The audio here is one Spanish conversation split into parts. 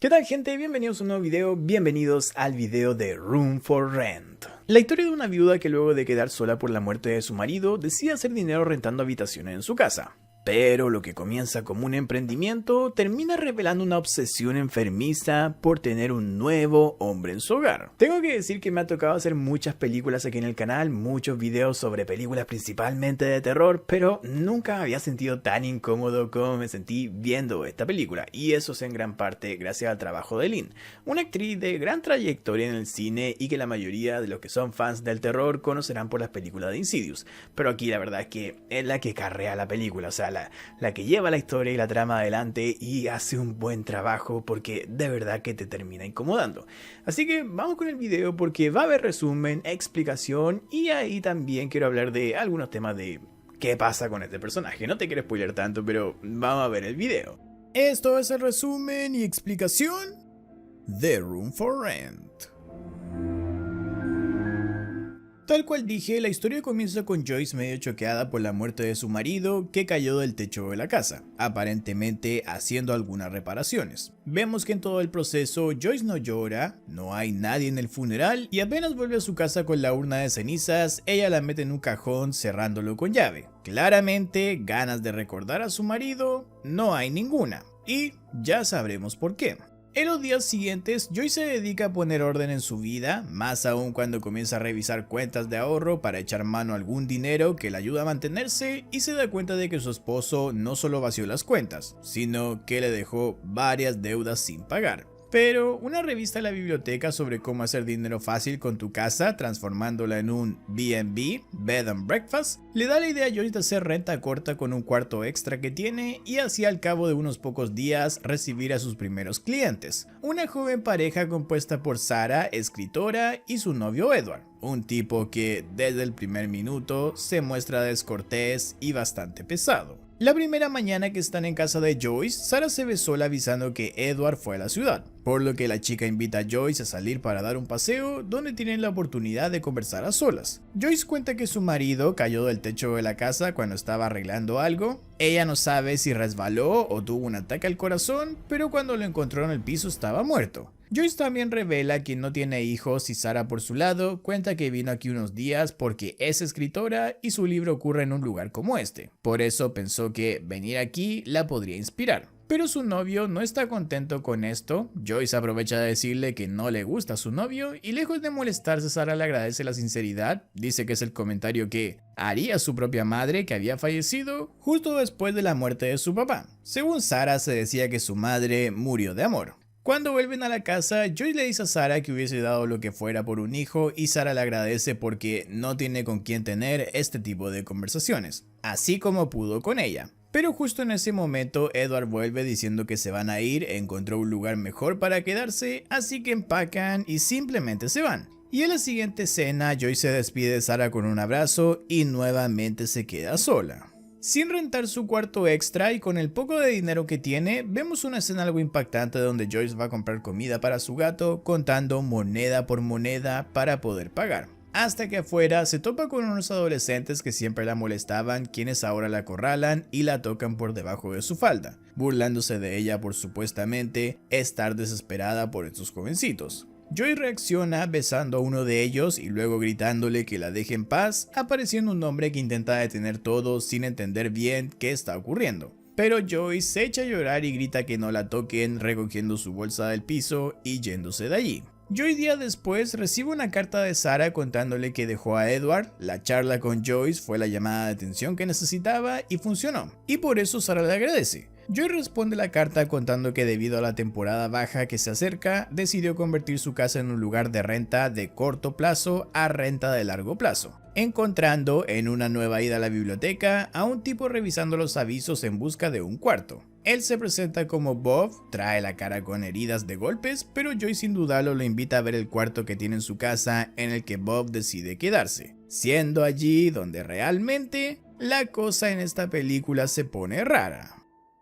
¿Qué tal, gente? Bienvenidos a un nuevo video, bienvenidos al video de Room for Rent. La historia de una viuda que luego de quedar sola por la muerte de su marido decide hacer dinero rentando habitaciones en su casa. Pero lo que comienza como un emprendimiento termina revelando una obsesión enfermiza por tener un nuevo hombre en su hogar. Tengo que decir que me ha tocado hacer muchas películas aquí en el canal, muchos videos sobre películas principalmente de terror, pero nunca me había sentido tan incómodo como me sentí viendo esta película, y eso es en gran parte gracias al trabajo de Lynn, una actriz de gran trayectoria en el cine y que la mayoría de los que son fans del terror conocerán por las películas de Insidious, pero aquí la verdad es que es la que carrea la película, o sea, la que lleva la historia y la trama adelante y hace un buen trabajo porque de verdad que te termina incomodando. Así que vamos con el video porque va a haber resumen, explicación y ahí también quiero hablar de algunos temas de qué pasa con este personaje. No te quiero spoiler tanto, pero vamos a ver el video. Esto es el resumen y explicación de Room for Rent. Tal cual dije, la historia comienza con Joyce medio choqueada por la muerte de su marido que cayó del techo de la casa, aparentemente haciendo algunas reparaciones. Vemos que en todo el proceso Joyce no llora, no hay nadie en el funeral y apenas vuelve a su casa con la urna de cenizas, ella la mete en un cajón cerrándolo con llave. Claramente, ganas de recordar a su marido no hay ninguna, y ya sabremos por qué. En los días siguientes, Joyce se dedica a poner orden en su vida, más aún cuando comienza a revisar cuentas de ahorro para echar mano a algún dinero que le ayuda a mantenerse y se da cuenta de que su esposo no solo vació las cuentas, sino que le dejó varias deudas sin pagar. Pero una revista en la biblioteca sobre cómo hacer dinero fácil con tu casa transformándola en un B&B, Bed and Breakfast, le da la idea a Joyce de hacer renta corta con un cuarto extra que tiene y así al cabo de unos pocos días recibir a sus primeros clientes. Una joven pareja compuesta por Sarah, escritora, y su novio Edward, un tipo que desde el primer minuto se muestra descortés y bastante pesado. La primera mañana que están en casa de Joyce, Sarah se ve sola avisando que Edward fue a la ciudad, por lo que la chica invita a Joyce a salir para dar un paseo donde tienen la oportunidad de conversar a solas. Joyce cuenta que su marido cayó del techo de la casa cuando estaba arreglando algo. Ella no sabe si resbaló o tuvo un ataque al corazón, pero cuando lo encontró en el piso estaba muerto. Joyce también revela que no tiene hijos y Sarah por su lado cuenta que vino aquí unos días porque es escritora y su libro ocurre en un lugar como este. Por eso pensó que venir aquí la podría inspirar. Pero su novio no está contento con esto. Joyce aprovecha de decirle que no le gusta a su novio y lejos de molestarse, Sarah le agradece la sinceridad. Dice que es el comentario que haría su propia madre que había fallecido justo después de la muerte de su papá. Según Sarah, se decía que su madre murió de amor. Cuando vuelven a la casa, Joyce le dice a Sarah que hubiese dado lo que fuera por un hijo y Sarah le agradece porque no tiene con quién tener este tipo de conversaciones, así como pudo con ella. Pero justo en ese momento Edward vuelve diciendo que se van a ir, encontró un lugar mejor para quedarse, así que empacan y simplemente se van. Y en la siguiente escena, Joyce se despide de Sarah con un abrazo y nuevamente se queda sola. Sin rentar su cuarto extra y con el poco de dinero que tiene, vemos una escena algo impactante donde Joyce va a comprar comida para su gato contando moneda por moneda para poder pagar. Hasta que afuera se topa con unos adolescentes que siempre la molestaban, quienes ahora la acorralan y la tocan por debajo de su falda, burlándose de ella por supuestamente estar desesperada por estos jovencitos. Joyce reacciona besando a uno de ellos y luego gritándole que la deje en paz, apareciendo un hombre que intenta detener todo sin entender bien qué está ocurriendo. Pero Joyce se echa a llorar y grita que no la toquen, recogiendo su bolsa del piso y yéndose de allí. Joyce días después recibe una carta de Sarah contándole que dejó a Edward. La charla con Joyce fue la llamada de atención que necesitaba y funcionó, y por eso Sarah le agradece. Joyce responde la carta contando que debido a la temporada baja que se acerca, decidió convertir su casa en un lugar de renta de corto plazo a renta de largo plazo, encontrando en una nueva ida a la biblioteca a un tipo revisando los avisos en busca de un cuarto. Él se presenta como Bob, trae la cara con heridas de golpes, pero Joyce sin dudarlo lo invita a ver el cuarto que tiene en su casa en el que Bob decide quedarse, siendo allí donde realmente la cosa en esta película se pone rara.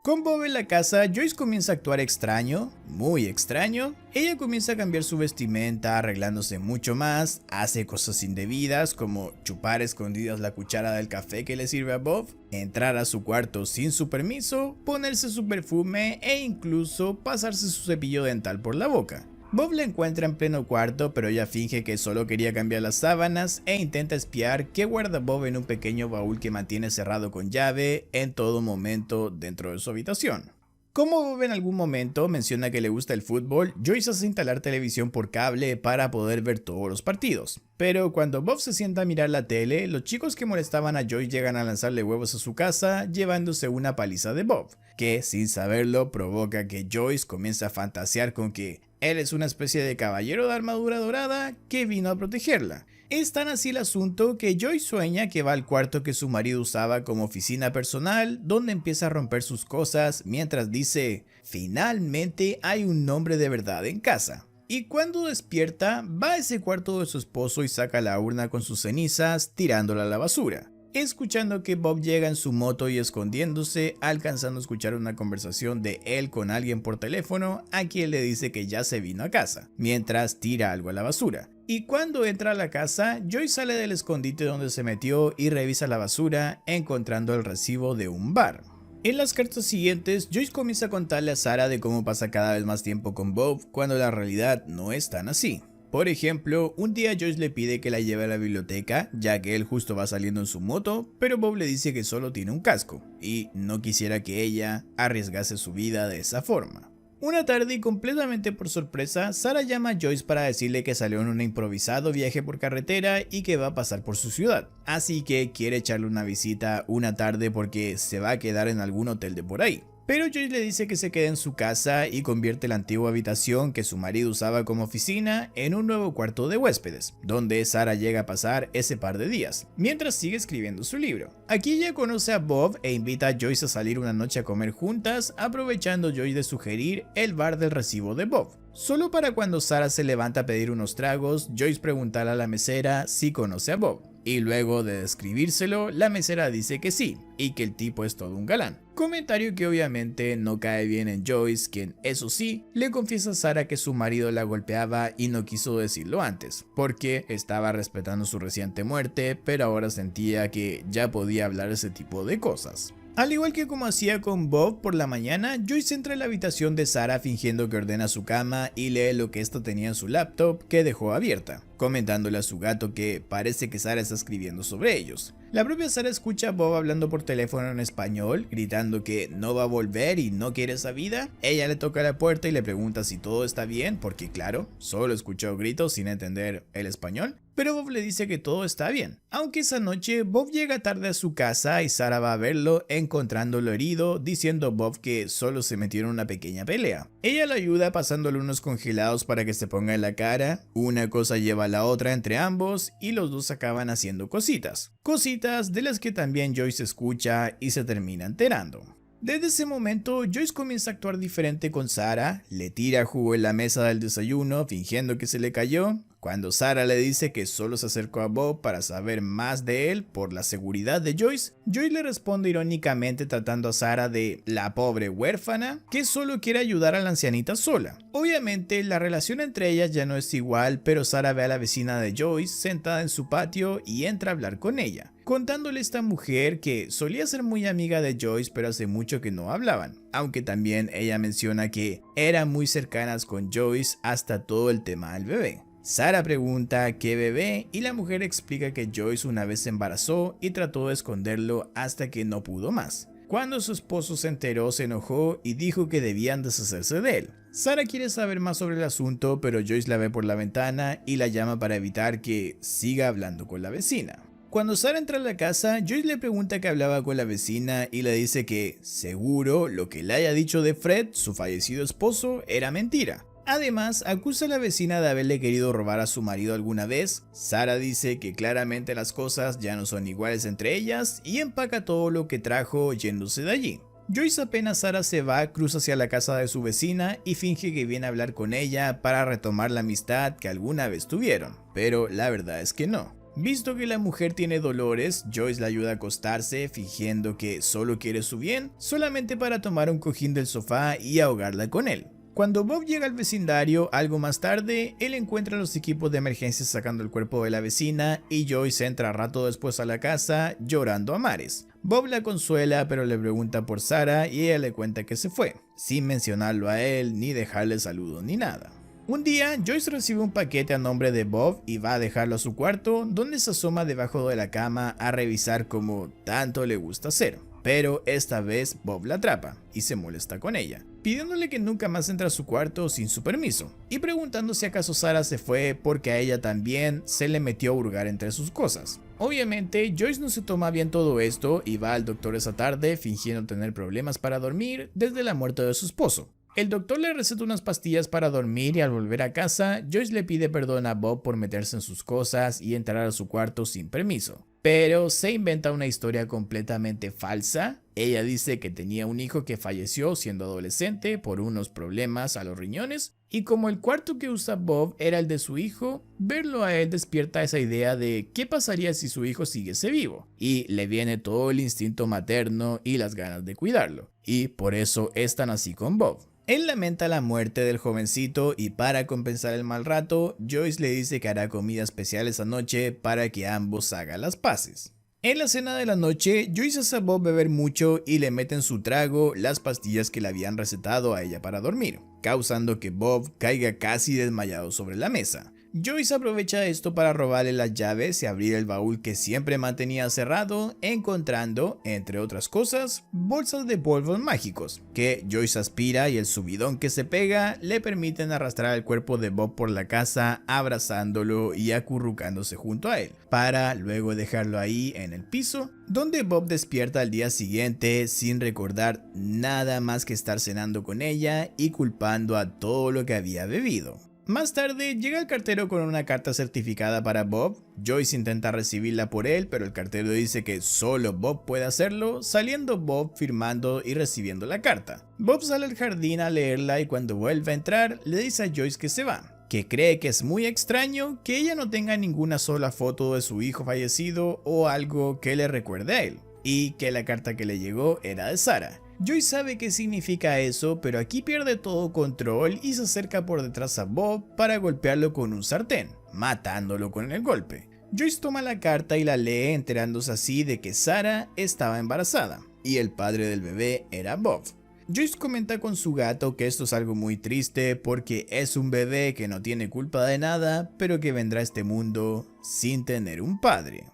Con Bob en la casa, Joyce comienza a actuar extraño, muy extraño. Ella comienza a cambiar su vestimenta, arreglándose mucho más, hace cosas indebidas como chupar escondidas la cuchara del café que le sirve a Bob, entrar a su cuarto sin su permiso, ponerse su perfume e incluso pasarse su cepillo dental por la boca. Bob la encuentra en pleno cuarto, pero ella finge que solo quería cambiar las sábanas e intenta espiar qué guarda Bob en un pequeño baúl que mantiene cerrado con llave en todo momento dentro de su habitación. Como Bob en algún momento menciona que le gusta el fútbol, Joyce hace instalar televisión por cable para poder ver todos los partidos. Pero cuando Bob se sienta a mirar la tele, los chicos que molestaban a Joyce llegan a lanzarle huevos a su casa, llevándose una paliza de Bob, que sin saberlo provoca que Joyce comience a fantasear con que él es una especie de caballero de armadura dorada que vino a protegerla. Es tan así el asunto que Joyce sueña que va al cuarto que su marido usaba como oficina personal, donde empieza a romper sus cosas mientras dice: finalmente hay un hombre de verdad en casa. Y cuando despierta, va a ese cuarto de su esposo y saca la urna con sus cenizas, tirándola a la basura. Escuchando que Bob llega en su moto y escondiéndose, alcanzando a escuchar una conversación de él con alguien por teléfono, a quien le dice que ya se vino a casa, mientras tira algo a la basura. Y cuando entra a la casa, Joyce sale del escondite donde se metió y revisa la basura, encontrando el recibo de un bar. En las cartas siguientes, Joyce comienza a contarle a Sarah de cómo pasa cada vez más tiempo con Bob, cuando la realidad no es tan así. Por ejemplo, un día Joyce le pide que la lleve a la biblioteca, ya que él justo va saliendo en su moto, pero Bob le dice que solo tiene un casco, y no quisiera que ella arriesgase su vida de esa forma. Una tarde y completamente por sorpresa, Sarah llama a Joyce para decirle que salió en un improvisado viaje por carretera y que va a pasar por su ciudad, así que quiere echarle una visita una tarde porque se va a quedar en algún hotel de por ahí. Pero Joyce le dice que se quede en su casa y convierte la antigua habitación que su marido usaba como oficina en un nuevo cuarto de huéspedes, donde Sarah llega a pasar ese par de días, mientras sigue escribiendo su libro. Aquí ella conoce a Bob e invita a Joyce a salir una noche a comer juntas, aprovechando Joyce de sugerir el bar del recibo de Bob. Solo para cuando Sarah se levanta a pedir unos tragos, Joyce pregunta a la mesera si conoce a Bob. Y luego de describírselo, la mesera dice que sí, y que el tipo es todo un galán. Comentario que obviamente no cae bien en Joyce, quien, eso sí, le confiesa a Sarah que su marido la golpeaba y no quiso decirlo antes, porque estaba respetando su reciente muerte, pero ahora sentía que ya podía hablar ese tipo de cosas. Al igual que como hacía con Bob por la mañana, Joyce entra en la habitación de Sarah fingiendo que ordena su cama y lee lo que ésta tenía en su laptop que dejó abierta, comentándole a su gato que parece que Sarah está escribiendo sobre ellos. La propia Sarah escucha a Bob hablando por teléfono en español, gritando que no va a volver y no quiere esa vida. Ella le toca la puerta y le pregunta si todo está bien, porque claro, solo escuchó gritos sin entender el español. Pero Bob le dice que todo está bien. Aunque esa noche Bob llega tarde a su casa y Sarah va a verlo, encontrándolo herido, diciendo a Bob que solo se metió en una pequeña pelea. Ella lo ayuda pasándole unos congelados para que se ponga en la cara. Una cosa lleva a la otra entre ambos y los dos acaban haciendo cositas. Cositas de las que también Joyce escucha y se termina enterando. Desde ese momento, Joyce comienza a actuar diferente con Sarah, le tira jugo en la mesa del desayuno fingiendo que se le cayó. Cuando Sarah le dice que solo se acercó a Bob para saber más de él por la seguridad de Joyce, Joyce le responde irónicamente tratando a Sarah de la pobre huérfana que solo quiere ayudar a la ancianita sola. Obviamente la relación entre ellas ya no es igual, pero Sarah ve a la vecina de Joyce sentada en su patio y entra a hablar con ella, contándole a esta mujer que solía ser muy amiga de Joyce pero hace mucho que no hablaban, aunque también ella menciona que eran muy cercanas con Joyce hasta todo el tema del bebé. Sarah pregunta qué bebé y la mujer explica que Joyce una vez se embarazó y trató de esconderlo hasta que no pudo más. Cuando su esposo se enteró, se enojó y dijo que debían deshacerse de él. Sarah quiere saber más sobre el asunto, pero Joyce la ve por la ventana y la llama para evitar que siga hablando con la vecina. Cuando Sarah entra a la casa, Joyce le pregunta que hablaba con la vecina y le dice que seguro lo que le haya dicho de Fred, su fallecido esposo, era mentira. Además, acusa a la vecina de haberle querido robar a su marido alguna vez. Sarah dice que claramente las cosas ya no son iguales entre ellas y empaca todo lo que trajo yéndose de allí. Joyce, apenas Sarah se va, cruza hacia la casa de su vecina y finge que viene a hablar con ella para retomar la amistad que alguna vez tuvieron, pero la verdad es que no. Visto que la mujer tiene dolores, Joyce la ayuda a acostarse fingiendo que solo quiere su bien, solamente para tomar un cojín del sofá y ahogarla con él. Cuando Bob llega al vecindario algo más tarde, él encuentra a los equipos de emergencia sacando el cuerpo de la vecina y Joyce entra rato después a la casa llorando a mares. Bob la consuela pero le pregunta por Sarah y ella le cuenta que se fue, sin mencionarlo a él ni dejarle saludos ni nada. Un día, Joyce recibe un paquete a nombre de Bob y va a dejarlo a su cuarto, donde se asoma debajo de la cama a revisar como tanto le gusta hacer. Pero esta vez Bob la atrapa y se molesta con ella, pidiéndole que nunca más entre a su cuarto sin su permiso, y preguntando si acaso Sarah se fue porque a ella también se le metió a hurgar entre sus cosas. Obviamente, Joyce no se toma bien todo esto y va al doctor esa tarde fingiendo tener problemas para dormir desde la muerte de su esposo. El doctor le receta unas pastillas para dormir y al volver a casa, Joyce le pide perdón a Bob por meterse en sus cosas y entrar a su cuarto sin permiso. Pero se inventa una historia completamente falsa. Ella dice que tenía un hijo que falleció siendo adolescente por unos problemas a los riñones y como el cuarto que usa Bob era el de su hijo, verlo a él despierta esa idea de qué pasaría si su hijo siguiese vivo y le viene todo el instinto materno y las ganas de cuidarlo y por eso es tan así con Bob. Él lamenta la muerte del jovencito y para compensar el mal rato, Joyce le dice que hará comida especial esa noche para que ambos hagan las paces. En la cena de la noche, Joyce hace a Bob beber mucho y le mete en su trago las pastillas que le habían recetado a ella para dormir, causando que Bob caiga casi desmayado sobre la mesa. Joyce aprovecha esto para robarle las llaves y abrir el baúl que siempre mantenía cerrado, encontrando, entre otras cosas, bolsas de polvos mágicos, que Joyce aspira y el subidón que se pega le permiten arrastrar el cuerpo de Bob por la casa, abrazándolo y acurrucándose junto a él, para luego dejarlo ahí en el piso, donde Bob despierta al día siguiente sin recordar nada más que estar cenando con ella y culpando a todo lo que había bebido. Más tarde llega el cartero con una carta certificada para Bob. Joyce intenta recibirla por él, pero el cartero dice que solo Bob puede hacerlo, saliendo Bob firmando y recibiendo la carta. Bob sale al jardín a leerla y cuando vuelve a entrar le dice a Joyce que se va, que cree que es muy extraño que ella no tenga ninguna sola foto de su hijo fallecido o algo que le recuerde a él, y que la carta que le llegó era de Sarah. Joyce sabe qué significa eso, pero aquí pierde todo control y se acerca por detrás a Bob para golpearlo con un sartén, matándolo con el golpe. Joyce toma la carta y la lee, enterándose así de que Sarah estaba embarazada y el padre del bebé era Bob. Joyce comenta con su gato que esto es algo muy triste porque es un bebé que no tiene culpa de nada, pero que vendrá a este mundo sin tener un padre.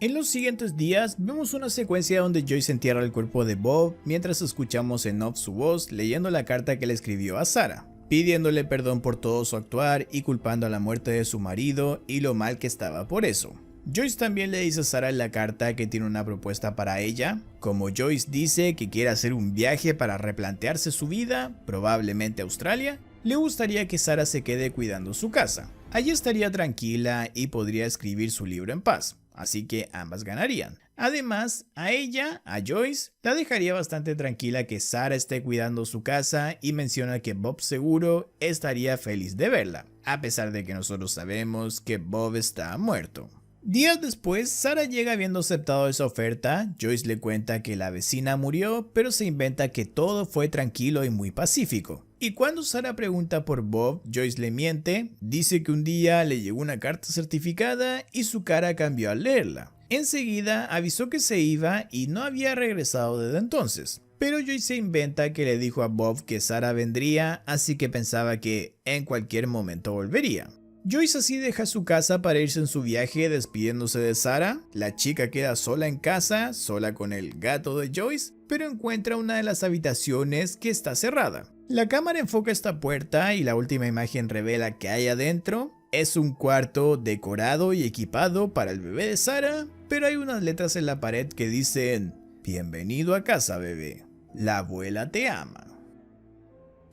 En los siguientes días vemos una secuencia donde Joyce entierra el cuerpo de Bob mientras escuchamos en off su voz leyendo la carta que le escribió a Sarah, pidiéndole perdón por todo su actuar y culpando a la muerte de su marido y lo mal que estaba por eso. Joyce también le dice a Sarah en la carta que tiene una propuesta para ella. Como Joyce dice que quiere hacer un viaje para replantearse su vida, probablemente a Australia, le gustaría que Sarah se quede cuidando su casa. Allí estaría tranquila y podría escribir su libro en paz. Así que ambas ganarían. Además, a ella, a Joyce, la dejaría bastante tranquila que Sarah esté cuidando su casa y menciona que Bob seguro estaría feliz de verla, a pesar de que nosotros sabemos que Bob está muerto. Días después, Sarah llega habiendo aceptado esa oferta. Joyce le cuenta que la vecina murió, pero se inventa que todo fue tranquilo y muy pacífico. Y cuando Sarah pregunta por Bob, Joyce le miente, dice que un día le llegó una carta certificada y su cara cambió al leerla. Enseguida avisó que se iba y no había regresado desde entonces. Pero Joyce se inventa que le dijo a Bob que Sarah vendría, así que pensaba que en cualquier momento volvería. Joyce así deja su casa para irse en su viaje despidiéndose de Sarah. La chica queda sola en casa, sola con el gato de Joyce, pero encuentra una de las habitaciones que está cerrada. La cámara enfoca esta puerta y la última imagen revela que hay adentro. Es un cuarto decorado y equipado para el bebé de Sarah, pero hay unas letras en la pared que dicen: "Bienvenido a casa, bebé. La abuela te ama".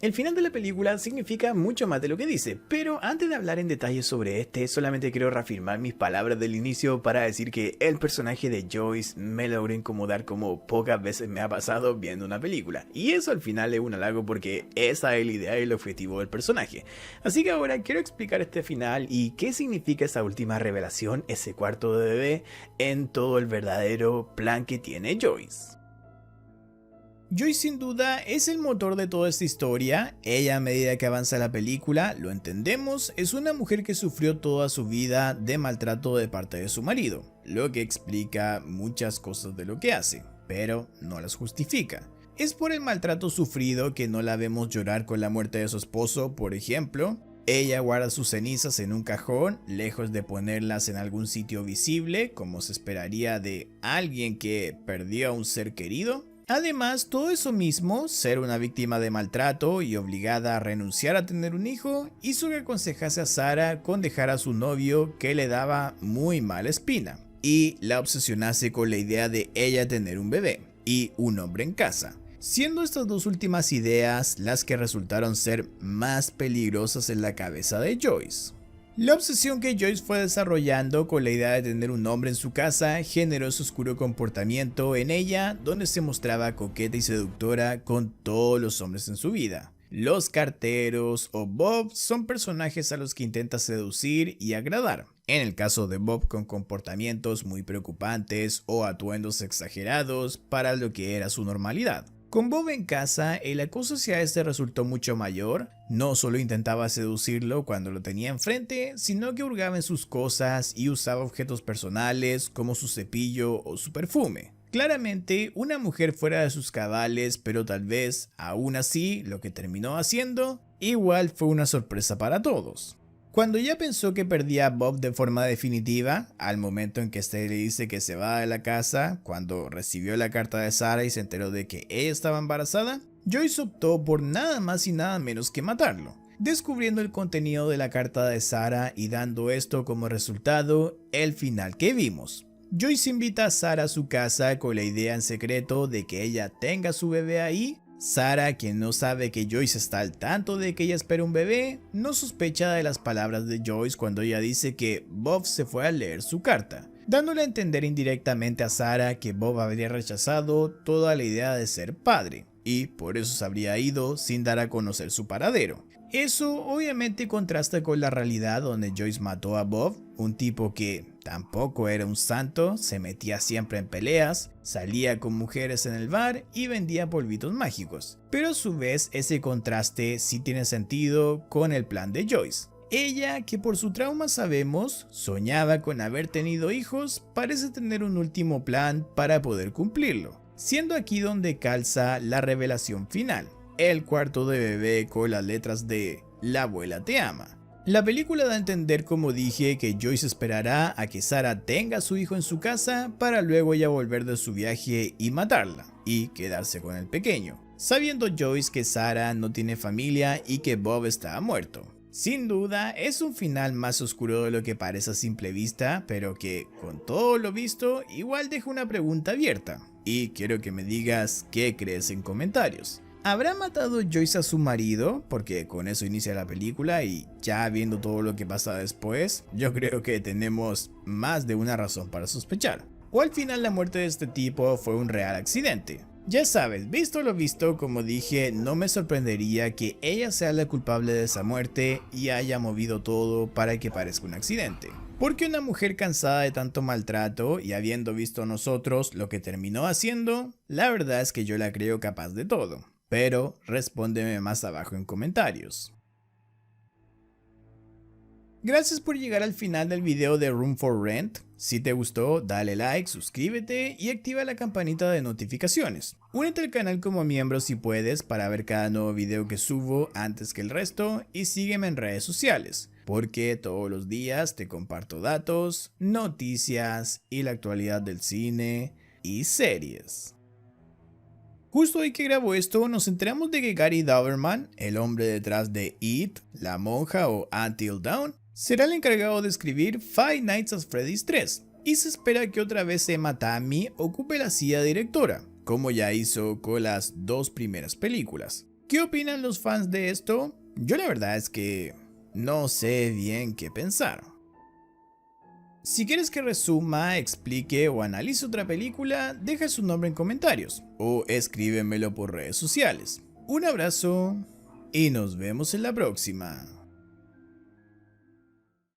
El final de la película significa mucho más de lo que dice, pero antes de hablar en detalle sobre este, solamente quiero reafirmar mis palabras del inicio para decir que el personaje de Joyce me logró incomodar como pocas veces me ha pasado viendo una película, y eso al final es un halago porque esa es la idea y el objetivo del personaje. Así que ahora quiero explicar este final y qué significa esa última revelación, ese cuarto de bebé, en todo el verdadero plan que tiene Joyce. Joyce sin duda es el motor de toda esta historia. Ella, a medida que avanza la película, lo entendemos, es una mujer que sufrió toda su vida de maltrato de parte de su marido, lo que explica muchas cosas de lo que hace, pero no las justifica. Es por el maltrato sufrido que no la vemos llorar con la muerte de su esposo, por ejemplo. Ella guarda sus cenizas en un cajón, lejos de ponerlas en algún sitio visible, como se esperaría de alguien que perdió a un ser querido. Además, todo eso mismo, ser una víctima de maltrato y obligada a renunciar a tener un hijo, hizo que aconsejase a Sarah con dejar a su novio que le daba muy mala espina, y la obsesionase con la idea de ella tener un bebé y un hombre en casa, siendo estas dos últimas ideas las que resultaron ser más peligrosas en la cabeza de Joyce. La obsesión que Joyce fue desarrollando con la idea de tener un hombre en su casa generó ese oscuro comportamiento en ella, donde se mostraba coqueta y seductora con todos los hombres en su vida. Los carteros o Bob son personajes a los que intenta seducir y agradar. En el caso de Bob, con comportamientos muy preocupantes o atuendos exagerados para lo que era su normalidad. Con Bob en casa, el acoso hacia este resultó mucho mayor. No solo intentaba seducirlo cuando lo tenía enfrente, sino que hurgaba en sus cosas y usaba objetos personales como su cepillo o su perfume. Claramente, una mujer fuera de sus cabales, pero tal vez, aún así, lo que terminó haciendo, igual fue una sorpresa para todos. Cuando ya pensó que perdía a Bob de forma definitiva, al momento en que este le dice que se va de la casa, cuando recibió la carta de Sarah y se enteró de que ella estaba embarazada, Joyce optó por nada más y nada menos que matarlo, descubriendo el contenido de la carta de Sarah y dando esto como resultado el final que vimos. Joyce invita a Sarah a su casa con la idea en secreto de que ella tenga su bebé ahí. Sarah, quien no sabe que Joyce está al tanto de que ella espera un bebé, no sospecha de las palabras de Joyce cuando ella dice que Bob se fue a leer su carta, dándole a entender indirectamente a Sarah que Bob habría rechazado toda la idea de ser padre, y por eso se habría ido sin dar a conocer su paradero. Eso obviamente contrasta con la realidad donde Joyce mató a Bob, un tipo que tampoco era un santo, se metía siempre en peleas, salía con mujeres en el bar y vendía polvitos mágicos. Pero a su vez ese contraste sí tiene sentido con el plan de Joyce. Ella, que por su trauma sabemos, soñaba con haber tenido hijos, parece tener un último plan para poder cumplirlo, siendo aquí donde calza la revelación final. El cuarto de bebé con las letras de "La abuela te ama". La película da a entender, como dije, que Joyce esperará a que Sarah tenga a su hijo en su casa para luego ella volver de su viaje y matarla, y quedarse con el pequeño, sabiendo Joyce que Sarah no tiene familia y que Bob está muerto. Sin duda, es un final más oscuro de lo que parece a simple vista, pero que, con todo lo visto, igual deja una pregunta abierta, y quiero que me digas qué crees en comentarios. ¿Habrá matado Joyce a su marido? Porque con eso inicia la película y ya viendo todo lo que pasa después, yo creo que tenemos más de una razón para sospechar. O al final la muerte de este tipo fue un real accidente. Ya sabes, visto lo visto, como dije, no me sorprendería que ella sea la culpable de esa muerte y haya movido todo para que parezca un accidente. Porque una mujer cansada de tanto maltrato y habiendo visto a nosotros lo que terminó haciendo, la verdad es que yo la creo capaz de todo. Pero respóndeme más abajo en comentarios. Gracias por llegar al final del video de Room for Rent. Si te gustó, dale like, suscríbete y activa la campanita de notificaciones. Únete al canal como miembro si puedes para ver cada nuevo video que subo antes que el resto y sígueme en redes sociales, porque todos los días te comparto datos, noticias y la actualidad del cine y series. Justo hoy que grabo esto, nos enteramos de que Gary Dauberman, el hombre detrás de It, La Monja o Until Dawn, será el encargado de escribir Five Nights at Freddy's 3, y se espera que otra vez Emma Tammi ocupe la silla de directora, como ya hizo con las dos primeras películas. ¿Qué opinan los fans de esto? Yo la verdad es que no sé bien qué pensar. Si quieres que resuma, explique o analice otra película, deja su nombre en comentarios o escríbemelo por redes sociales. Un abrazo y nos vemos en la próxima.